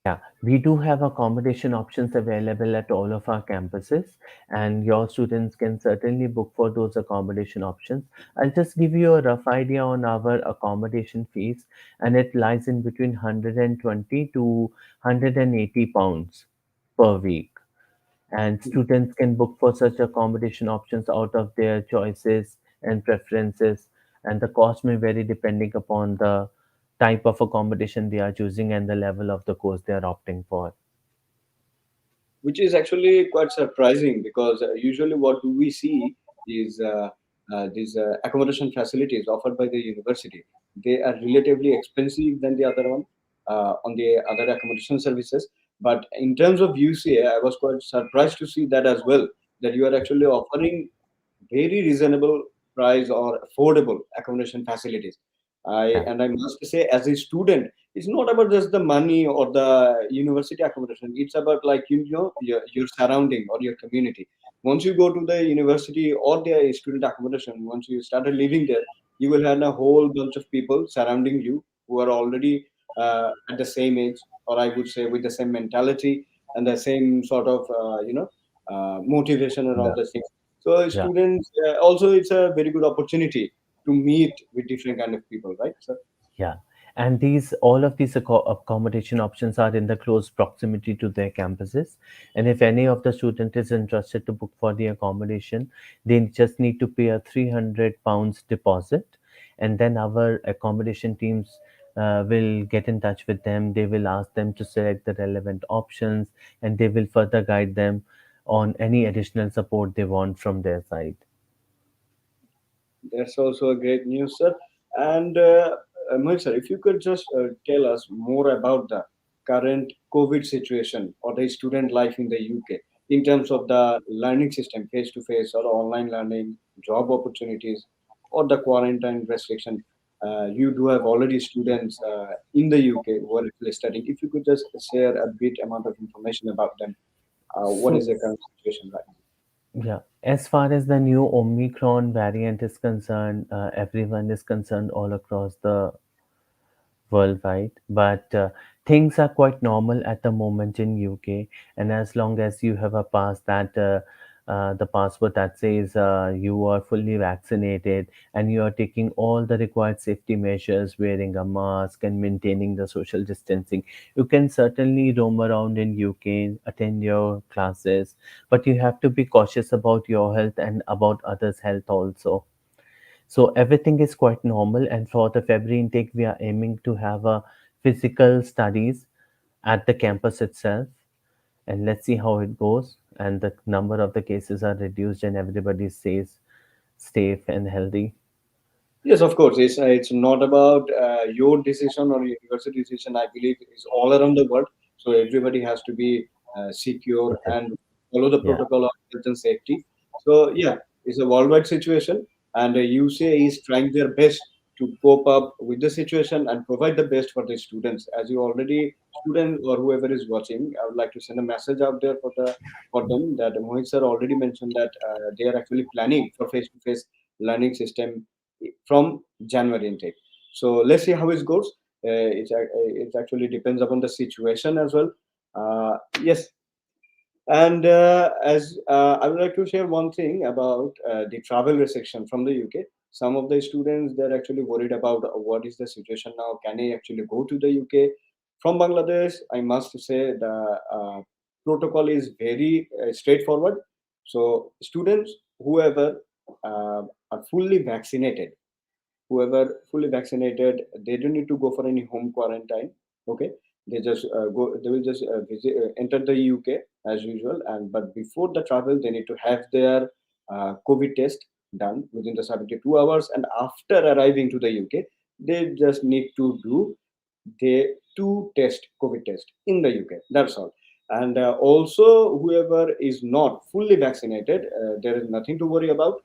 Yeah, we do have accommodation options available at all of our campuses, and your students can certainly book for those accommodation options. I'll just give you a rough idea on our accommodation fees, and it lies in between 120 to 180 pounds per week. And students can book for such accommodation options out of their choices and preferences, and the cost may vary depending upon the type of accommodation they are choosing and the level of the course they are opting for. Which is actually quite surprising because usually what do we see is these accommodation facilities offered by the university. They are relatively expensive than the other one on the other accommodation services. But in terms of UCA, I was quite surprised to see that as well, that you are actually offering very reasonable price or affordable accommodation facilities. Yeah, I must say, as a student, it's not about just the money or the university accommodation. It's about like your surrounding or your community. Once you go to the university or the student accommodation, once you started living there, you will have a whole bunch of people surrounding you who are already at the same age, or I would say with the same mentality and the same sort of motivation and all yeah, the things. So yeah. students also it's a very good opportunity to meet with different kind of people, right? So Yeah, and these all of these accommodation options are in the close proximity to their campuses. And if any of the student is interested to book for the accommodation, they just need to pay a £300 deposit, and then our accommodation teams will get in touch with them. They will ask them to select the relevant options, and they will further guide them on any additional support they want from their side. that's also a great news, sir. And Mohit sir, if you could just tell us more about the current COVID situation or the student life in the UK in terms of the learning system, face to face or online learning, job opportunities, or the quarantine restriction. You do have already students in the UK who are actually studying. If you could just share a bit amount of information about them, what So, is the current situation right yeah, as far as the new Omicron variant is concerned, everyone is concerned all across the worldwide, but things are quite normal at the moment in UK. And as long as you have a pass that the passport that says you are fully vaccinated and you are taking all the required safety measures, wearing a mask and maintaining the social distancing, you can certainly roam around in UK, attend your classes, but you have to be cautious about your health and about others' health also. So everything is quite normal, and for the February intake, we are aiming to have a physical studies at the campus itself, and let's see how it goes. And the number of the cases are reduced, and everybody stays safe and healthy. Yes, of course. It's not about your decision or university decision. I believe it's all around the world. So everybody has to be secure Protect. and follow the Yeah. protocol of health and safety. So yeah, it's a worldwide situation, and UCA is trying their best to cope up with the situation and provide the best for the students. As you already student or whoever is watching, I would like to send a message out there for them that Mohit sir already mentioned that they are actually planning for face-to-face learning system from January intake. So let's see how it goes. It actually depends upon the situation as well. Yes, and as I would like to share one thing about the travel restriction from the UK. Some of the students they're actually worried about what is the situation now. Can I actually go to the UK from Bangladesh? I must say the protocol is very straightforward. So students, whoever are fully vaccinated, fully vaccinated, they don't need to go for any home quarantine. Okay, they just they will just enter the UK as usual, and but before the travel they need to have their COVID test done within the 72 hours, and after arriving to the UK they just need to do they to test COVID test in the UK. That's all. And also, whoever is not fully vaccinated, there is nothing to worry about.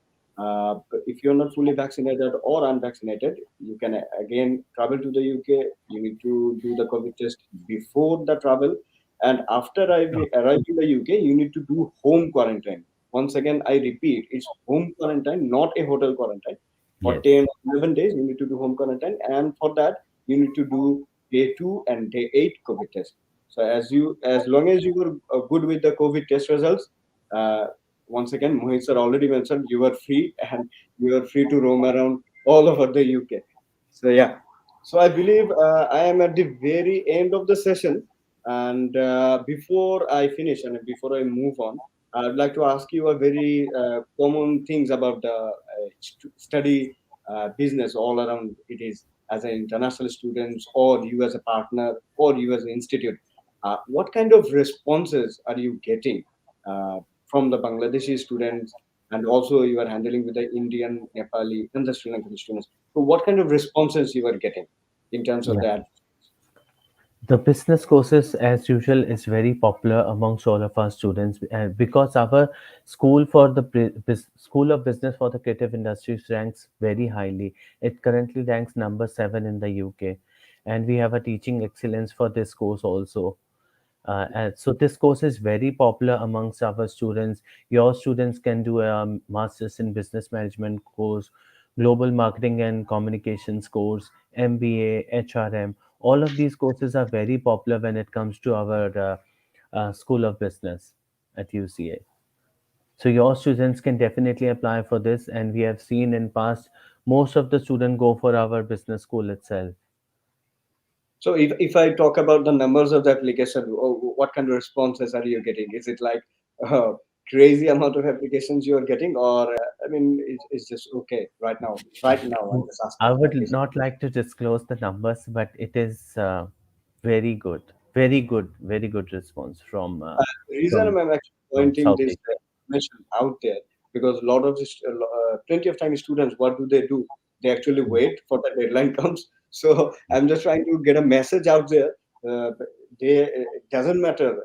If you're not fully vaccinated or unvaccinated, you can again travel to the UK. You need to do the COVID test before the travel, and after Sure. arriving in the UK, you need to do home quarantine. Once again, I repeat, it's home quarantine, not a hotel quarantine. For Yes. 10, 11 days, you need to do home quarantine, and for that, you need to do day 2 and day 8 COVID test. So as long as you were good with the COVID test results, uh, once again, Mohit sir already mentioned you are free and you are free to roam around all over the UK. So yeah, so I believe I am at the very end of the session, and before I finish and before I move on, I'd like to ask you a very common things about the study business all around. It is as an international student, or you as a partner, or you as an institute. What kind of responses are you getting from the Bangladeshi students, and also you are handling with the Indian, Nepali, and the Sri Lankan students? So, what kind of responses you are getting in terms of Yeah. that? The business courses, as usual, is very popular amongst all of our students because our school for the School of Business for the Creative Industries ranks very highly. It currently ranks number 7 in the UK, and we have a teaching excellence for this course also. And so this course is very popular amongst our students. Your students can do a master's in business management course, global marketing and communications course, MBA, HRM. All of these courses are very popular when it comes to our School of Business at UCA. So your students can definitely apply for this, and we have seen in past most of the students go for our business school itself. So, if I talk about the numbers of the application, what kind of responses are you getting? Is it like crazy amount of applications you are getting, or I mean, it's just okay right now? Right now, I'm just asking. I would Is not like to disclose the numbers, but it is very good, very good, very good response The reason from I'm actually from pointing South this Asia. information out there because a lot of this, plenty of time students, what do? They actually wait for the deadline comes. So I'm just trying to get a message out there. But it doesn't matter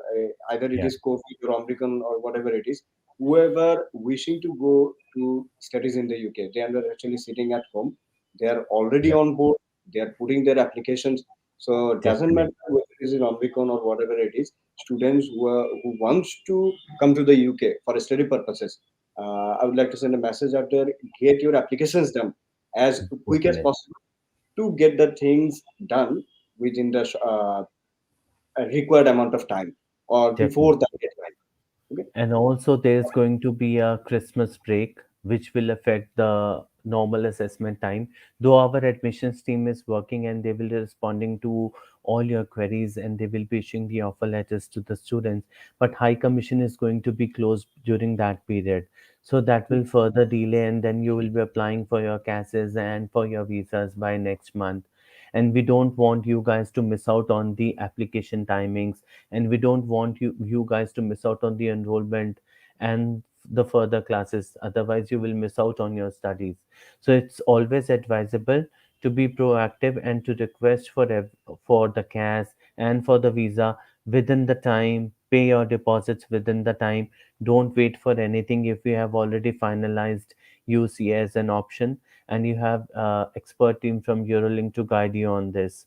either it Yeah, is COVID or Omicron or whatever it is. Whoever wishing to go to studies in the UK, they are not actually sitting at home. They are already yeah, on board. They are putting their applications. So it doesn't definitely, matter whether it is in Omicron or whatever it is, students who wants to come to the UK for study purposes, I would like to send a message out there. Get your applications done as quick as definitely, possible to get the things done within the required amount of time or before definitely. that deadline. Okay. And also, there's going to be a Christmas break, which will affect the normal assessment time. Though our admissions team is working and they will be responding to all your queries and they will be issuing the offer letters to the students, but High Commission is going to be closed during that period. So that will further delay, and then you will be applying for your CASs and for your visas by next month. And we don't want you guys to miss out on the application timings, and we don't want you guys to miss out on the enrollment and the further classes, otherwise you will miss out on your studies. So it's always advisable to be proactive and to request for the CAS and for the visa within the time. Pay your deposits within the time. Don't wait for anything. If you have already finalized UCA as an option, and you have expert team from Eurolink to guide you on this,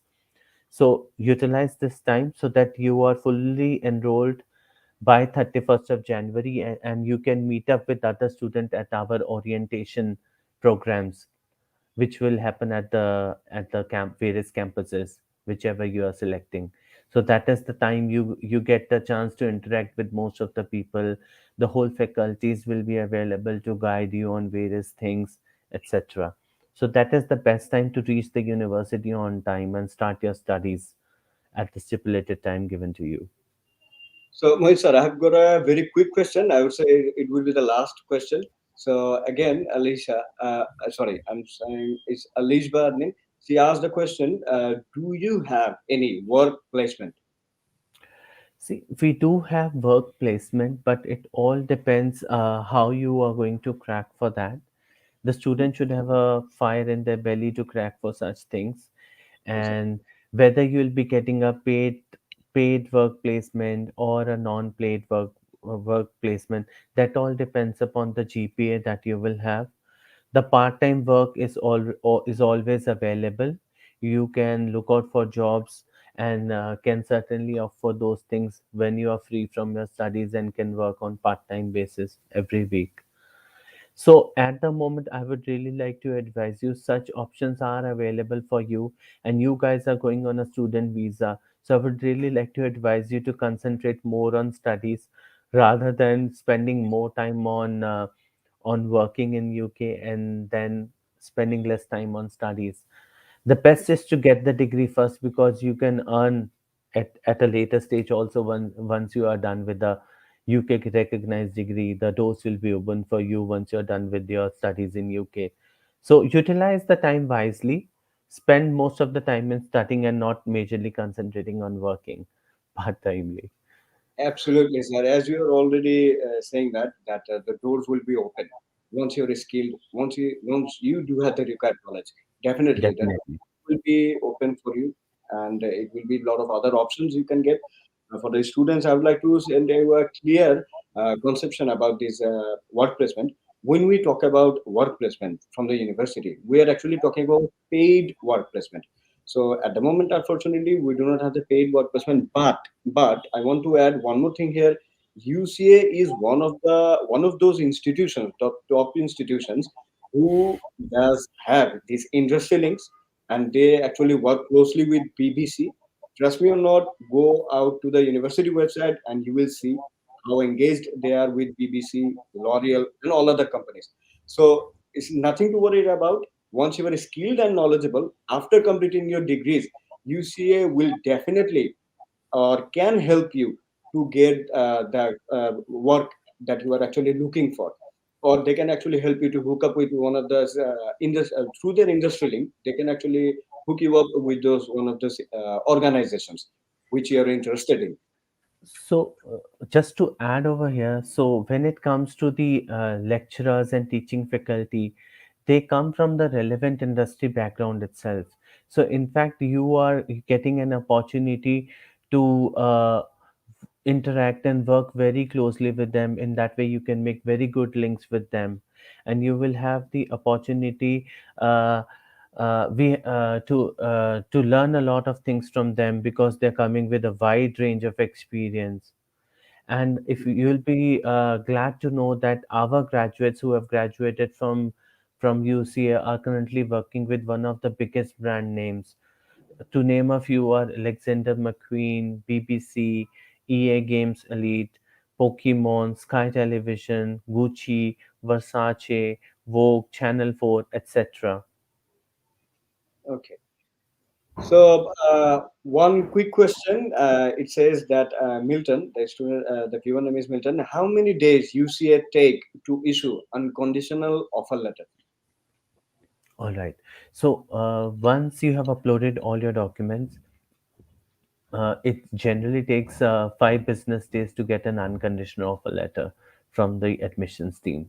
so utilize this time so that you are fully enrolled by 31st of January, and you can meet up with other students at our orientation programs, which will happen at the various campuses, whichever you are selecting. So that is the time you get the chance to interact with most of the people. The whole faculties will be available to guide you on various things, etc. So that is the best time to reach the university on time and start your studies at the stipulated time given to you. So, Mohit sir, I have got a very quick question. I would say it will be the last question. So, again, Alicia, sorry, I'm saying it's Alicia name. She asked the question, do you have any work placement? See, we do have work placement, but it all depends how you are going to crack for that. The student should have a fire in their belly to crack for such things, Yes, sir. and whether you'll be getting a paid work placement or a non-paid work placement, that all depends upon the GPA that you will have. The part-time work is always available. You can look out for jobs and can certainly opt for those things when you are free from your studies and can work on part-time basis every week. So at the moment, I would really like to advise you such options are available for you, and you guys are going on a student visa. So I would really like to advise you to concentrate more on studies rather than spending more time on working in UK and then spending less time on studies. The best is to get the degree first, because you can earn at a later stage also. Once you are done with the UK recognized degree, the doors will be open for you once you're done with your studies in UK. So utilize the time wisely. Spend most of the time in studying and not majorly concentrating on working part-timely. Absolutely, sir. As you are already saying that the doors will be open once you're skilled, once you do have the required knowledge. Definitely, the Definitely. will be open for you, and it will be a lot of other options you can get. For the students, I would like to send you a clear conception about this work placement. When we talk about work placement from the university, we are actually talking about paid work placement. So at the moment, unfortunately, we do not have the paid work placement. But I want to add one more thing here. UCA is one of those institutions, top institutions, who does have these industry links, and they actually work closely with BBC. Trust me or not, go out to the university website and you will see how engaged they are with BBC, L'Oreal, and all other companies. So it's nothing to worry about. Once you are skilled and knowledgeable, after completing your degrees, UCA will definitely or can help you to get the work that you are actually looking for, or they can actually help you to hook up with one of those through their industry link. They can actually hook you up with those one of those organizations which you are interested in. So, just to add over here, so when it comes to the lecturers and teaching faculty, they come from the relevant industry background itself. So, in fact, you are getting an opportunity to interact and work very closely with them. In that way, you can make very good links with them, and you will have the opportunity. We to learn a lot of things from them, because they're coming with a wide range of experience. And if you'll be glad to know that our graduates who have graduated from UCA are currently working with one of the biggest brand names. To name a few are Alexander McQueen, BBC, EA Games Elite, Pokemon, Sky Television, Gucci, Versace, Vogue, Channel 4, etc. Okay. So one quick question. It says that Milton, the student, the viewer name is Milton. How many days UCA take to issue unconditional offer letter? All right. So once you have uploaded all your documents, it generally takes 5 business days to get an unconditional offer letter from the admissions team.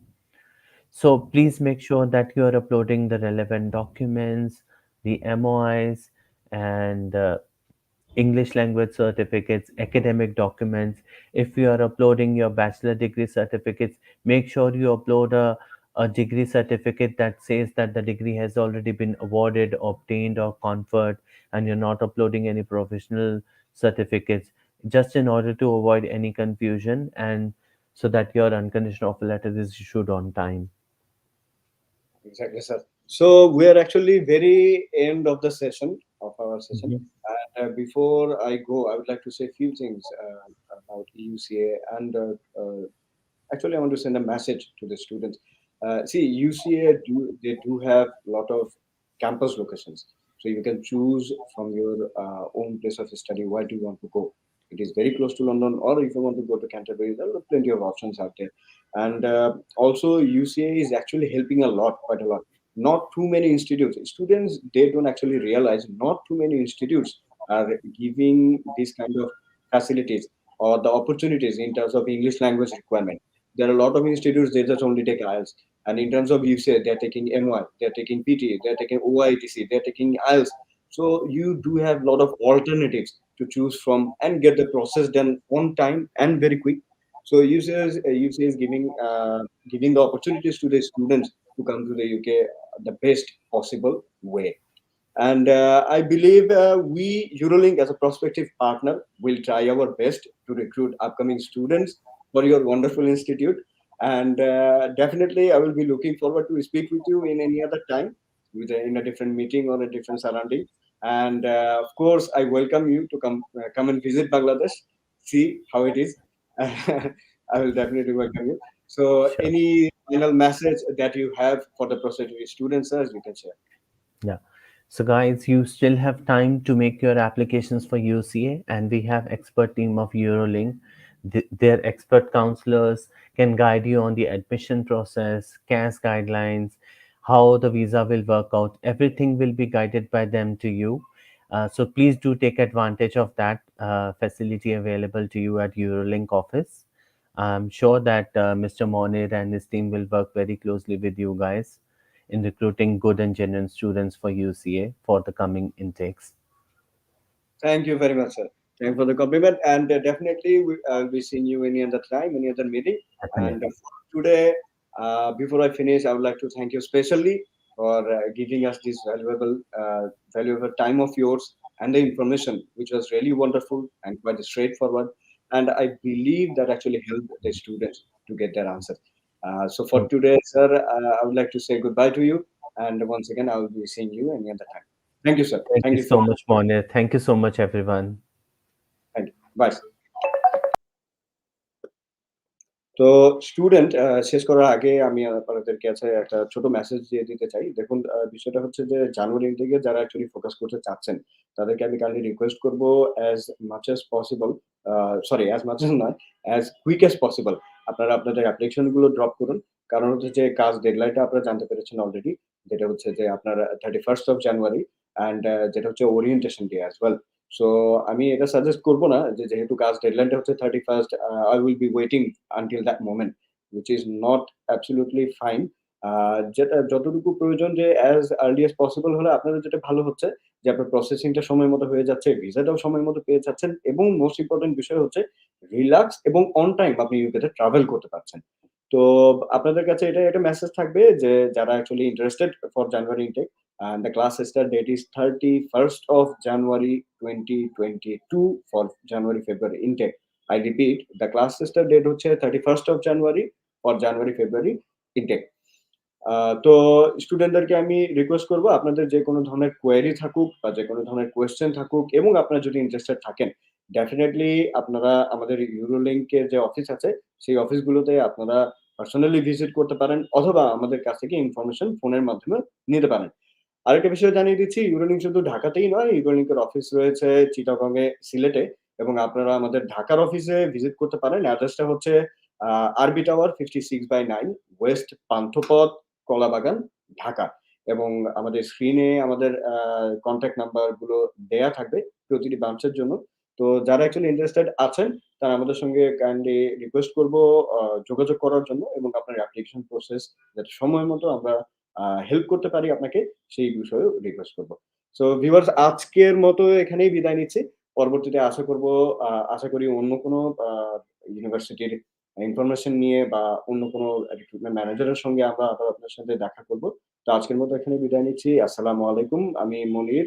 So please make sure that you are uploading the relevant documents, the MOIs, and English language certificates, academic documents. If you are uploading your bachelor degree certificates, make sure you upload a degree certificate that says that the degree has already been awarded, obtained, or conferred, and you're not uploading any professional certificates, just in order to avoid any confusion and so that your unconditional offer letter is issued on time. Exactly, sir. So we are actually very end of the session of our session. Mhm. And before I go, I would like to say a few things about UCA. And actually, I want to send a message to the students. See, UCA they do have a lot of campus locations, so you can choose from your own place of study where do you want to go. It is very close to London, or if you want to go to Canterbury, there are plenty of options out there. And also, UCA is actually helping a lot, quite a lot. Not too many institutes. Students they don't actually realize not too many institutes are giving this kind of facilities or the opportunities in terms of English language requirement. There are a lot of institutes they just only take IELTS, and in terms of UCA, they're taking MY, they're taking PT, they're taking OITC, they're taking IELTS. So you do have a lot of alternatives to choose from and get the process done on time and very quick. So UCA is giving the opportunities to the students to come to the UK the best possible way. And I believe we, Eurolink, as a prospective partner, will try our best to recruit upcoming students for your wonderful institute. And definitely, I will be looking forward to speak with you in any other time, in a different meeting or a different surrounding. And of course, I welcome you to come and visit Bangladesh, see how it is. I will definitely welcome you. So, Sure. any final message that you have for the prospective students, sir, you can share. Yeah. So guys, you still have time to make your applications for UCA, and we have expert team of Eurolink. Their expert counselors can guide you on the admission process, CAS guidelines, how the visa will work out. Everything will be guided by them to you. So please do take advantage of that facility available to you at Eurolink office. I'm sure that Mr. Monir and his team will work very closely with you guys in recruiting good and genuine students for UCA for the coming intakes. Thank you very much, sir. Thank you for the compliment. And definitely, I'll be seeing you any other time, any other meeting. And Definitely. for today, before I finish, I would like to thank you specially for giving us this valuable time of yours and the information, which was really wonderful and quite straightforward. And I believe that actually helped the students to get their answers. So for Oh, today, sir, I would like to say goodbye to you. And once again, I will be seeing you any other time. Thank you, sir. thank Thank you you for so much, Monir. Thank you so much, everyone. thank you. Bye. তো student শেষ করার আগে আমি আপনাদের কাছে একটা ছোট message দিয়ে দিতে চাই। দেখুন বিষয়টা হচ্ছে যে জানুয়ারি ইনটেকে যারা অ্যাকচুয়ালি ফোকাস করতে চাচ্ছেন, তাদেরকে আমি কাইন্ডলি রিকোয়েস্ট করব as much as possible sorry as much as নয়, অ্যাজ কুইক অ্যাজ পসিবল আপনারা আপনাদের অ্যাপ্লিকেশন গুলো ড্রপ করুন। কারণ হচ্ছে যে কাজ ডেডলাইনটা আপনারা জানতে পেরেছেন অলরেডি। যেটা হচ্ছে যে আপনার 31st অফ জানুয়ারি অ্যান্ড যেটা হচ্ছে orientation day as well. So আমি এটা সাজেস্ট করব না যে যেহেতু কাজ ডেডলাইনটা হচ্ছে 31st I will be waiting until that moment which is not absolutely fine. যেটা যতটুকু প্রয়োজন যে as early as possible হলে আপনাদের যেটা ভালো হচ্ছে যে আপনার প্রসেসিংটা সময় মতো হয়ে যাচ্ছে, ভিসাটাও সময় মতো পেয়ে যাচ্ছেন এবং মোস্ট ইম্পোর্টেন্ট বিষয় হচ্ছে রিল্যাক্স এবং অন টাইম আপনি ইউকেতে ট্রাভেল করতে পারছেন। তো আপনাদের কাছে এটা একটা মেসেজ থাকবে যে যারা actually interested for January intake and the class start date is 31st of January 2022 for January February intake. I repeat, the class start date হচ্ছে 31st of January for January February intake. তো স্টুডেন্টদেরকে আমি request করব আপনাদের যে কোনো ধরনের query থাকুক বা যে কোনো ধরনের কোয়েশ্চেন থাকুক এবং আপনারা যদি ইন্টারেস্টেড থাকেন ডেফিনিটলি আপনারা আমাদের ইউরোলিংকের যে অফিস আছে, সেই অফিসগুলোতে আপনারা পার্সোনালি ভিজিট করতে পারেন অথবা আমাদের কাছ থেকে ইনফরমেশন ফোনের মাধ্যমে নিতে পারেন। আরেকটা বিষয় জানিয়ে দিচ্ছি, ইউরোলিংক শুধু ঢাকাতেই নয়, ইউরোলিংকের অফিস রয়েছে চিটাগংয়ে, সিলেটে এবং আপনারা আমাদের ঢাকার অফিসে ভিজিট করতে পারেন। অ্যাড্রেসটা হচ্ছে আ আরবি টাওয়ার 56/9 ওয়েস্ট পান্থপথ, কলাবাগান, ঢাকা। এবং আমাদের স্ক্রিনে আমাদের কনট্যাক্ট নাম্বার গুলো দেয়া থাকবে প্রতিটি ব্রাঞ্চের জন্য। তো যারা অ্যাকচুয়ালি ইন্টারেস্টেড আছেন, তারা আমাদের সঙ্গে কাইন্ডলি রিকোয়েস্ট করব যোগাযোগ করার জন্য এবং আপনার অ্যাপ্লিকেশন প্রসেস যাতে সময় মতো আমরা হেল্প করতে পারি আপনাকে, সেই বিষয়েও রিকোয়েস্ট করব। সো ভিউয়ার্স, আজকের মতো এখানেই বিদায় নিচ্ছি। পরবর্তীতে আশা করি অন্য কোনো আ ইউনিভার্সিটির ইনফরমেশন নিয়ে বা অন্য কোনো রিক্রুটমেন্ট ম্যানেজারের সঙ্গে আমরা আবার আপনার সাথে দেখা করব। তো আজকের মতো এখানেই বিদায় নিচ্ছি। আসসালামু আলাইকুম। আমি মনির।